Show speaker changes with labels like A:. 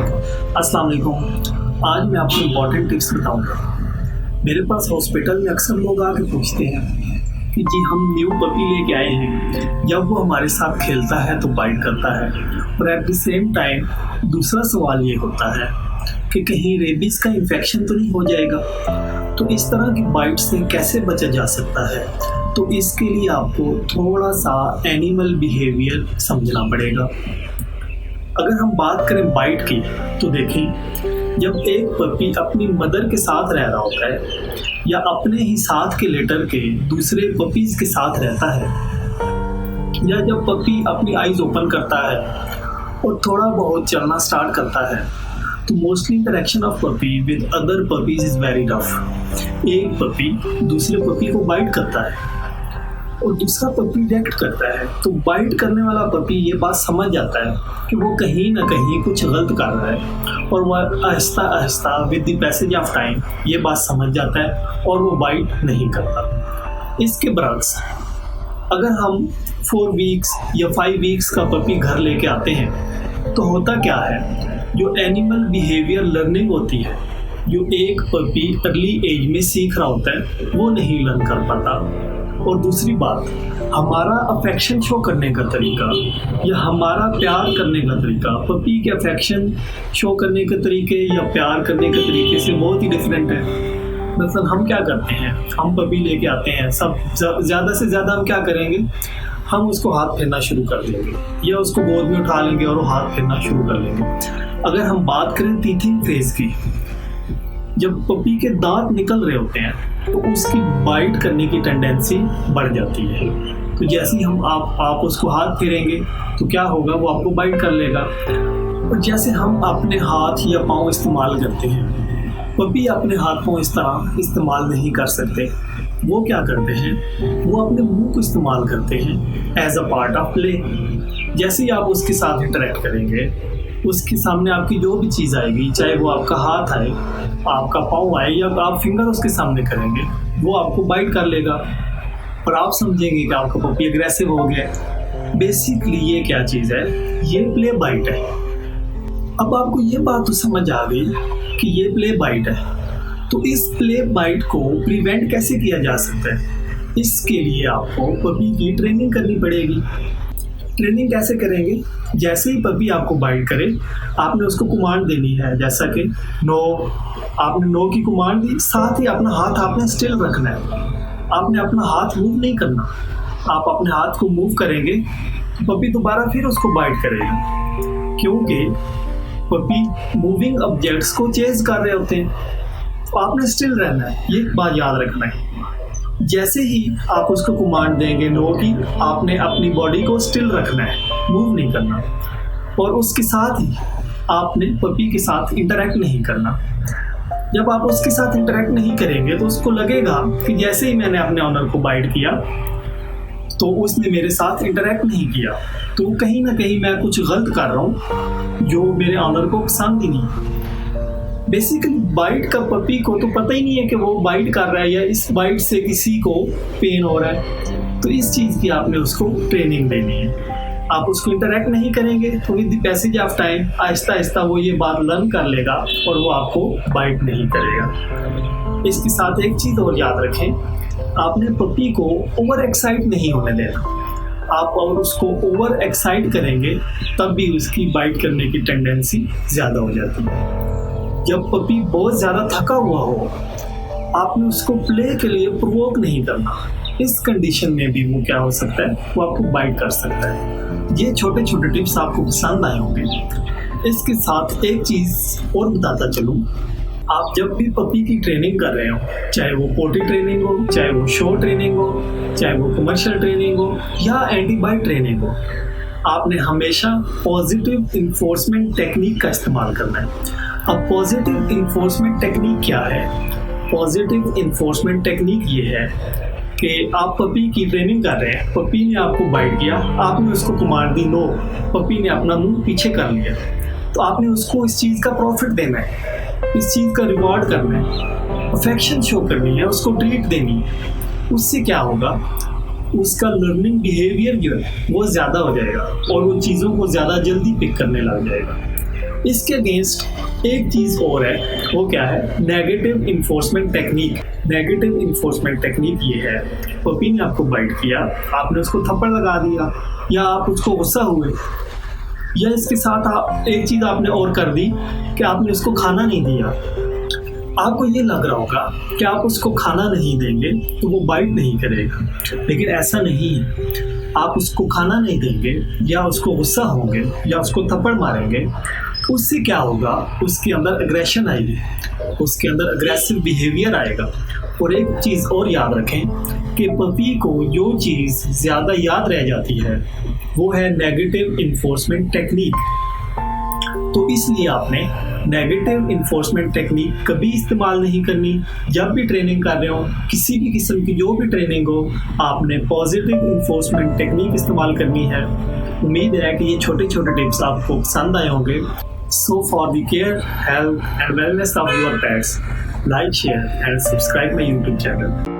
A: अस्सलाम वालेकुम। आज मैं आपको इम्पॉर्टेंट टिप्स बताऊंगा। मेरे पास हॉस्पिटल में अक्सर लोग आके पूछते हैं कि जी हम न्यू पपी लेके आए हैं, जब वो हमारे साथ खेलता है तो बाइट करता है, और एट द सेम टाइम दूसरा सवाल ये होता है कि कहीं रेबीज़ का इन्फेक्शन तो नहीं हो जाएगा। तो इस तरह की बाइट से कैसे बचा जा सकता है, तो इसके लिए आपको थोड़ा सा एनिमल बिहेवियर समझना पड़ेगा। अगर हम बात करें बाइट की, तो देखें, जब एक पपी अपनी मदर के साथ रह रहा होता है या अपने ही साथ के लेटर के दूसरे पपीज़ के साथ रहता है, या जब पपी अपनी आइज़ ओपन करता है और थोड़ा बहुत चलना स्टार्ट करता है, तो mostly interaction of puppy with other puppies is very tough. एक पपी दूसरे पपी को बाइट करता है और दूसरा पपी रिएक्ट करता है, तो बाइट करने वाला पपी ये बात समझ जाता है कि वो कहीं ना कहीं कुछ गलत कर रहा है, और वह Aahista Aahista with the passage of time ये बात समझ जाता है और वो बाइट नहीं करता। इसके बरक्स अगर हम 4 वीक्स या 5 वीक्स का पपी घर लेके आते हैं, तो होता क्या है, जो एनिमल बिहेवियर लर्निंग होती है, जो एक पपी अर्ली एज में सीख रहा होता है, वो नहीं लर्न कर पाता। और दूसरी बात, हमारा अफेक्शन शो करने का तरीका या हमारा प्यार करने का तरीका पपी के अफेक्शन शो करने के तरीके या प्यार करने के तरीके से बहुत ही डिफरेंट है। मतलब हम क्या करते हैं, हम पपी लेके आते हैं, सब ज़्यादा से ज़्यादा हम क्या करेंगे, हम उसको हाथ फेरना शुरू कर देंगे या उसको गोद में उठा लेंगे और वो हाथ फेरना शुरू कर लेंगे। अगर हम बात करें टीथिंग फेज की, जब पपी के दांत निकल रहे होते हैं तो उसकी बाइट करने की टेंडेंसी बढ़ जाती है। तो जैसे ही आप उसको हाथ फेरेंगे तो क्या होगा, वो आपको बाइट कर लेगा। और जैसे हम अपने हाथ या पाँव इस्तेमाल करते हैं, पपी अपने हाथ पाँव इस तरह इस्तेमाल नहीं कर सकते। वो क्या करते हैं, वो अपने मुंह को इस्तेमाल करते हैं as a part of play. जैसे ही आप उसके साथ इंटरेक्ट करेंगे, उसके सामने आपकी जो भी चीज़ आएगी, चाहे वो आपका हाथ आए, आपका पाँव आए, या आप फिंगर उसके सामने करेंगे, वो आपको बाइट कर लेगा और आप समझेंगे कि आपका पपी एग्रेसिव हो गया। बेसिकली ये क्या चीज़ है, ये प्ले बाइट है। अब आपको ये बात तो समझ आ गई कि ये प्ले बाइट है, तो इस प्ले बाइट को प्रिवेंट कैसे किया जा सकता है। इसके लिए आपको पपी की ट्रेनिंग करनी पड़ेगी। ट्रेनिंग कैसे करेंगे, जैसे ही पपी आपको बाइट करे, आपने उसको कमांड देनी है, जैसा कि नो। आपने नो की कमांड दी, साथ ही अपना हाथ आपने स्टिल रखना है, आपने अपना हाथ मूव नहीं करना। आप अपने हाथ को मूव करेंगे तो पपी दोबारा फिर उसको बाइट करेगा, क्योंकि पपी मूविंग ऑब्जेक्ट्स को चेज कर रहे होते हैं। तो आपने स्टिल रहना है, ये बात याद रखना है। जैसे ही आप उसको कमांड देंगे नो की, आपने अपनी बॉडी को स्टिल रखना है, मूव नहीं करना, और उसके साथ ही आपने पपी के साथ इंटरेक्ट नहीं करना। जब आप उसके साथ इंटरेक्ट नहीं करेंगे तो उसको लगेगा कि जैसे ही मैंने अपने ऑनर को बाइट किया तो उसने मेरे साथ इंटरेक्ट नहीं किया, तो कहीं ना कहीं मैं कुछ गलत कर रहा हूँ जो मेरे ऑनर को पसंद ही नहीं। बेसिकली बाइट का पपी को तो पता ही नहीं है कि वो बाइट कर रहा है या इस बाइट से किसी को पेन हो रहा है। तो इस चीज़ की आपने उसको ट्रेनिंग देनी है। आप उसको इंटरेक्ट नहीं करेंगे तो with the passage of time Aahista Aahista वो ये बात लर्न कर लेगा और वो आपको बाइट नहीं करेगा। इसके साथ एक चीज़ और याद रखें, आपने पपी को ओवर एक्साइट नहीं होने देना। आप और उसको ओवर एक्साइट करेंगे तब भी उसकी बाइट करने की टेंडेंसी ज़्यादा हो जाती है। जब पपी बहुत ज़्यादा थका हुआ हो, आपने उसको प्ले के लिए प्रोवोक नहीं करना। इस कंडीशन में भी वो क्या हो सकता है, वो आपको बाइट कर सकता है। ये छोटे छोटे टिप्स आपको पसंद आए होंगे। इसके साथ एक चीज़ और बताता चलूँ, आप जब भी पपी की ट्रेनिंग कर रहे हो, चाहे वो पोटी ट्रेनिंग हो, चाहे वो शो ट्रेनिंग हो, चाहे वो कमर्शियल ट्रेनिंग हो या एंटी बाइट ट्रेनिंग हो, आपने हमेशा पॉजिटिव इन्फोर्समेंट टेक्निक का इस्तेमाल करना है। अब पॉजिटिव इन्फोर्समेंट टेक्निक क्या है? पॉजिटिव इन्फोर्समेंट टेक्निक ये है कि आप पपी की ट्रेनिंग कर रहे हैं, पपी ने आपको बाइट किया, आपने उसको कमांड दी नो, पपी ने अपना मुंह पीछे कर लिया, तो आपने उसको इस चीज़ का प्रॉफिट देना है, इस चीज़ का रिवॉर्ड करना है, अफेक्शन शो करनी है, उसको ट्रीट देनी है। उससे क्या होगा, उसका लर्निंग बिहेवियर जो है वो ज़्यादा हो जाएगा और वो चीज़ों को ज़्यादा जल्दी पिक करने लग जाएगा। इसके अगेंस्ट एक चीज़ और है, वो क्या है, negative enforcement technique. Negative enforcement technique ये है, पपी ने आपको बाइट किया, आपने उसको थप्पड़ लगा दिया, या आप उसको गुस्सा हुए, या इसके साथ आप एक चीज़ आपने और कर दी कि आपने उसको खाना नहीं दिया। आपको ये लग रहा होगा कि आप उसको खाना नहीं देंगे तो वो बाइट नहीं करेगा, लेकिन ऐसा नहीं है। आप उसको खाना नहीं देंगे या उसको गुस्सा होंगे या उसको थप्पड़ मारेंगे, उससे क्या होगा, उसके अंदर एग्रेशन आएगी, उसके अंदर अग्रेसिव बिहेवियर आएगा। और एक चीज़ और याद रखें कि पपी को जो चीज़ ज़्यादा याद रह जाती है वो है नेगेटिव इन्फोर्समेंट टेक्निक। तो इसलिए आपने नेगेटिव इन्फोर्समेंट टेक्निक कभी इस्तेमाल नहीं करनी। जब भी ट्रेनिंग कर रहे हो, किसी भी किस्म की जो भी ट्रेनिंग हो, आपने पॉजिटिव इन्फोर्समेंट टेक्निक इस्तेमाल करनी है। उम्मीद है कि ये छोटे छोटे टिप्स आपको पसंद आए होंगे। So for the care, health and wellness of your pets, like, share and subscribe my YouTube channel.